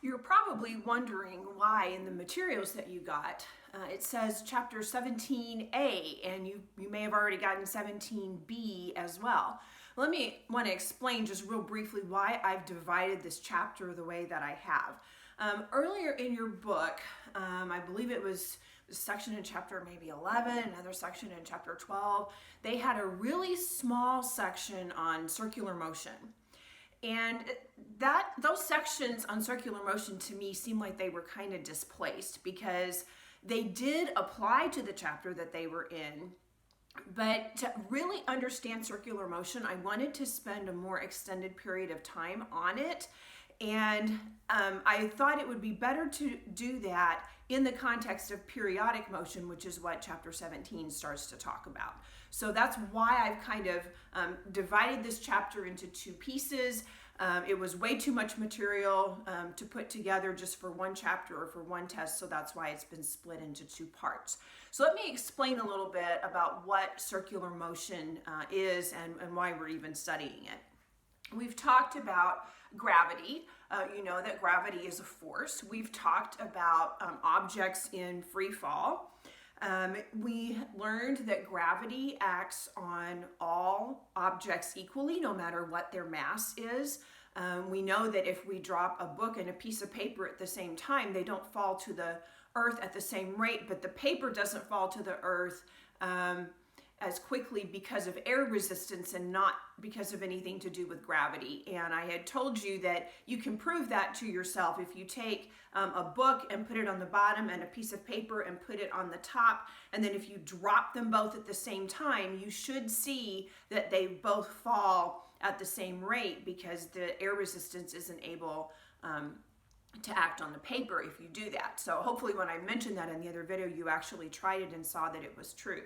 You're probably wondering why in the materials that you got, it says chapter 17a, and you may have already gotten 17b as well. Let me want to explain just real briefly why I've divided this chapter the way that I have. Earlier in your book, I believe it was a section in chapter maybe 11, another section in chapter 12, they had a really small section on circular motion. And those sections on circular motion to me seem like they were kind of displaced because they did apply to the chapter that they were in. But to really understand circular motion, I wanted to spend a more extended period of time on it. And I thought it would be better to do that in the context of periodic motion, which is what chapter 17 starts to talk about. So that's why I've kind of divided this chapter into two pieces. It was way too much material to put together just for one chapter or for one test, so that's why it's been split into two parts. So let me explain a little bit about what circular motion is and why we're even studying it. We've talked about gravity. You know that gravity is a force. We've talked about objects in free fall. We learned that gravity acts on all objects equally, no matter what their mass is. We know that if we drop a book and a piece of paper at the same time, they don't fall to the earth at the same rate, but the paper doesn't fall to the earth as quickly because of air resistance and not because of anything to do with gravity. And I had told you that you can prove that to yourself if you take a book and put it on the bottom and a piece of paper and put it on the top, and then if you drop them both at the same time, you should see that they both fall at the same rate because the air resistance isn't able to act on the paper if you do that. So hopefully when I mentioned that in the other video, you actually tried it and saw that it was true.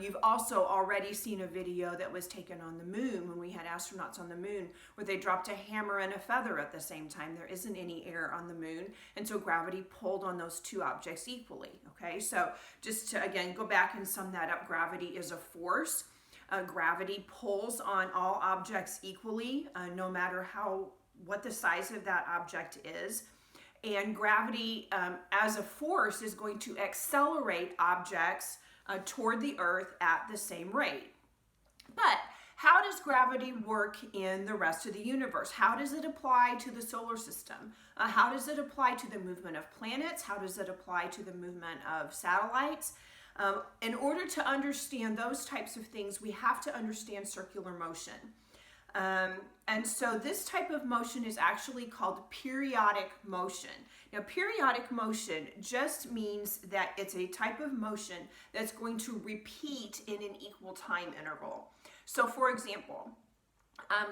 You've also already seen a video that was taken on the moon when we had astronauts on the moon where they dropped a hammer and a feather at the same time. There isn't any air on the moon, and so gravity pulled on those two objects equally. Okay, so just to again go back and sum that up, gravity is a force. Gravity pulls on all objects equally, no matter what the size of that object is. And gravity as a force is going to accelerate objects toward the earth at the same rate. But how does gravity work in the rest of the universe? How does it apply to the solar system? How does it apply to the movement of planets? How does it apply to the movement of satellites? In order to understand those types of things, we have to understand circular motion. And so this type of motion is actually called periodic motion. Now, periodic motion just means that it's a type of motion that's going to repeat in an equal time interval. So for example,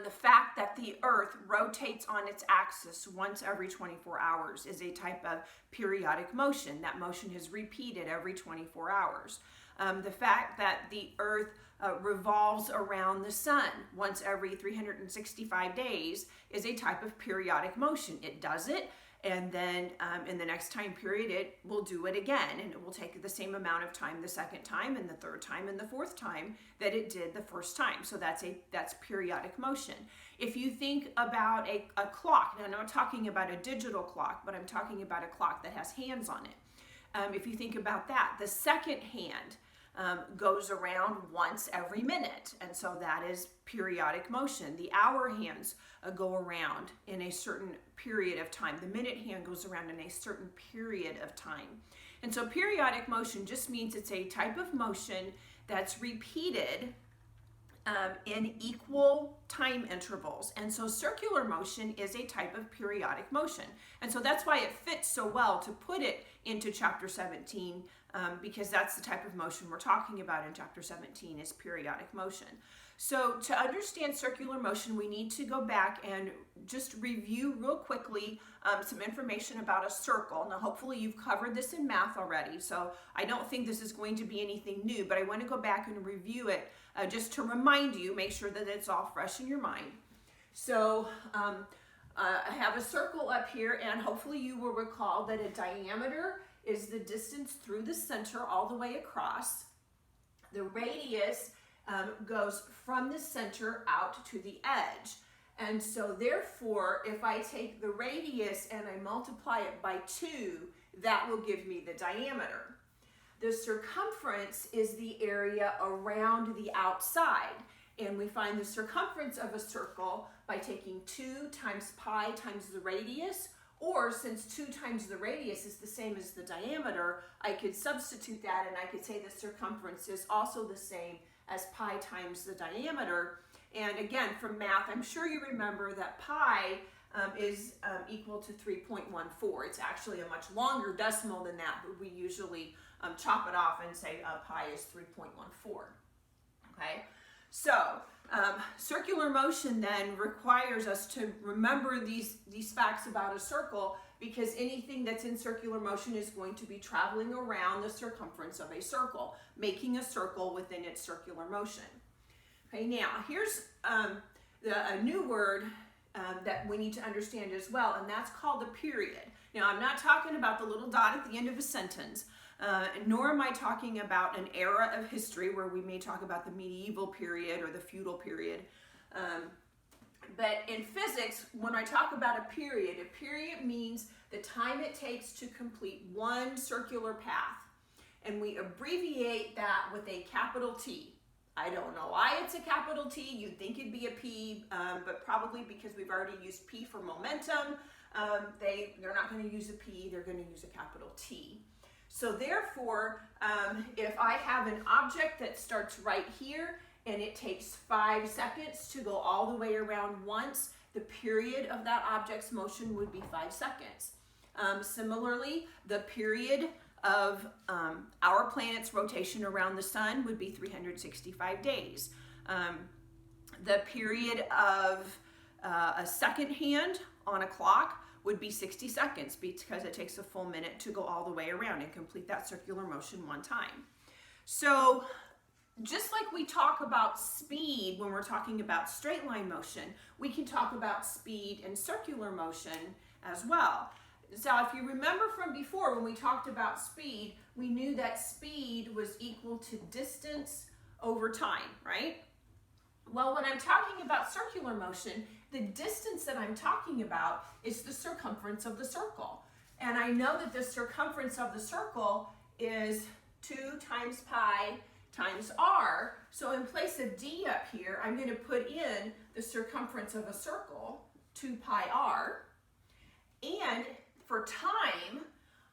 the fact that the earth rotates on its axis once every 24 hours is a type of periodic motion. That motion is repeated every 24 hours. The fact that the earth revolves around the sun once every 365 days is a type of periodic motion. It does it, and then in the next time period it will do it again, and it will take the same amount of time the second time and the third time and the fourth time that it did the first time. So that's periodic motion. If you think about a clock, now I'm not talking about a digital clock, but I'm talking about a clock that has hands on it. If you think about that, the second hand goes around once every minute, and so that is periodic motion. The hour hands go around in a certain period of time. The minute hand goes around in a certain period of time. And so periodic motion just means it's a type of motion that's repeated in equal time intervals. And so circular motion is a type of periodic motion. And so that's why it fits so well to put it into chapter 17, because that's the type of motion we're talking about in chapter 17 is periodic motion. So to understand circular motion, we need to go back and just review real quickly some information about a circle. Now, hopefully you've covered this in math already, so I don't think this is going to be anything new, but I want to go back and review it just to remind you, make sure that it's all fresh in your mind. So I have a circle up here, and hopefully you will recall that a diameter is the distance through the center all the way across. The radius goes from the center out to the edge. And so therefore, if I take the radius and I multiply it by 2, that will give me the diameter. The circumference is the area around the outside. And we find the circumference of a circle by taking 2 times pi times the radius, or since 2 times the radius is the same as the diameter, I could substitute that and I could say the circumference is also the same as pi times the diameter. And again, from math, I'm sure you remember that pi is equal to 3.14. It's actually a much longer decimal than that, but we usually chop it off and say pi is 3.14. Okay, so circular motion then requires us to remember these facts about a circle, because anything that's in circular motion is going to be traveling around the circumference of a circle, making a circle within its circular motion. Okay, now here's a new word that we need to understand as well, and that's called the period. Now, I'm not talking about the little dot at the end of a sentence, nor am I talking about an era of history where we may talk about the medieval period or the feudal period. But in physics, when I talk about a period means the time it takes to complete one circular path. And we abbreviate that with a capital T. I don't know why it's a capital T. You'd think it'd be a P, but probably because we've already used P for momentum, they're not going to use a P, they're going to use a capital T. So therefore, if I have an object that starts right here and it takes 5 seconds to go all the way around once, the period of that object's motion would be 5 seconds. Similarly, the period of our planet's rotation around the sun would be 365 days. The period of a second hand on a clock would be 60 seconds, because it takes a full minute to go all the way around and complete that circular motion one time. So just like we talk about speed when we're talking about straight line motion, we can talk about speed and circular motion as well. So if you remember from before, when we talked about speed, we knew that speed was equal to distance over time, right? Well, when I'm talking about circular motion, the distance that I'm talking about is the circumference of the circle. And I know that the circumference of the circle is 2 times pi times r. So in place of d up here, I'm going to put in the circumference of a circle, 2 pi r. And for time,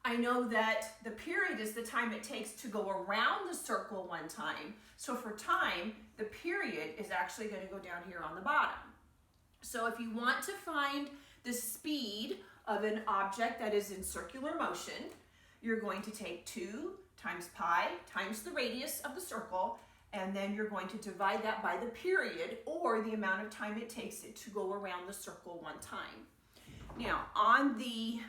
I know that the period is the time it takes to go around the circle one time. So for time, the period is actually going to go down here on the bottom. So if you want to find the speed of an object that is in circular motion, you're going to take 2 times pi times the radius of the circle, and then you're going to divide that by the period, or the amount of time it takes it to go around the circle one time. Now, on the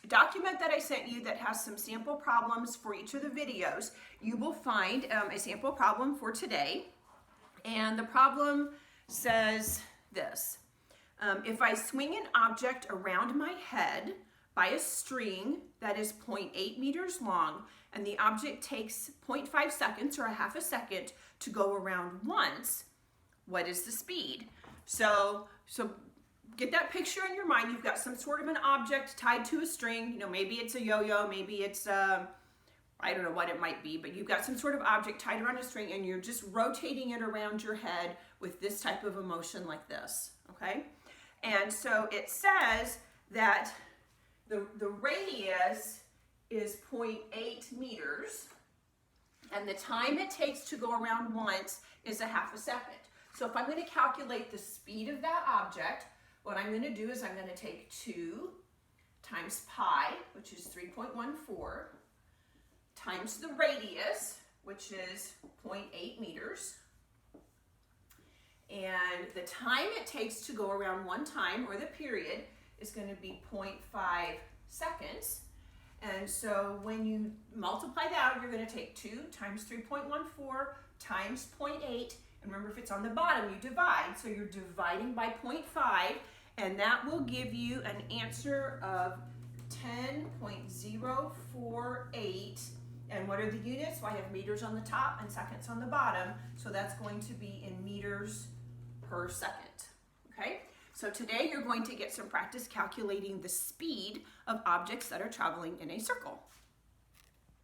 document that I sent you that has some sample problems for each of the videos, you will find a sample problem for today. And the problem says this. If I swing an object around my head by a string that is 0.8 meters long, and the object takes 0.5 seconds or a half a second to go around once, what is the speed? So get that picture in your mind. You've got some sort of an object tied to a string. You know, maybe it's a yo-yo, maybe it's I don't know what it might be, but you've got some sort of object tied around a string, and you're just rotating it around your head with this type of a motion like this, okay? And so it says that the radius is 0.8 meters, and the time it takes to go around once is a half a second. So if I'm going to calculate the speed of that object, what I'm going to do is I'm going to take 2 times pi, which is 3.14, times the radius, which is 0.8 meters. And the time it takes to go around one time, or the period, is going to be 0.5 seconds. And so when you multiply that out, you're going to take 2 times 3.14 times 0.8. And remember, if it's on the bottom, you divide. So you're dividing by 0.5. And that will give you an answer of 10.048. And what are the units? Well, I have meters on the top and seconds on the bottom. So that's going to be in meters per second. Okay, so today you're going to get some practice calculating the speed of objects that are traveling in a circle.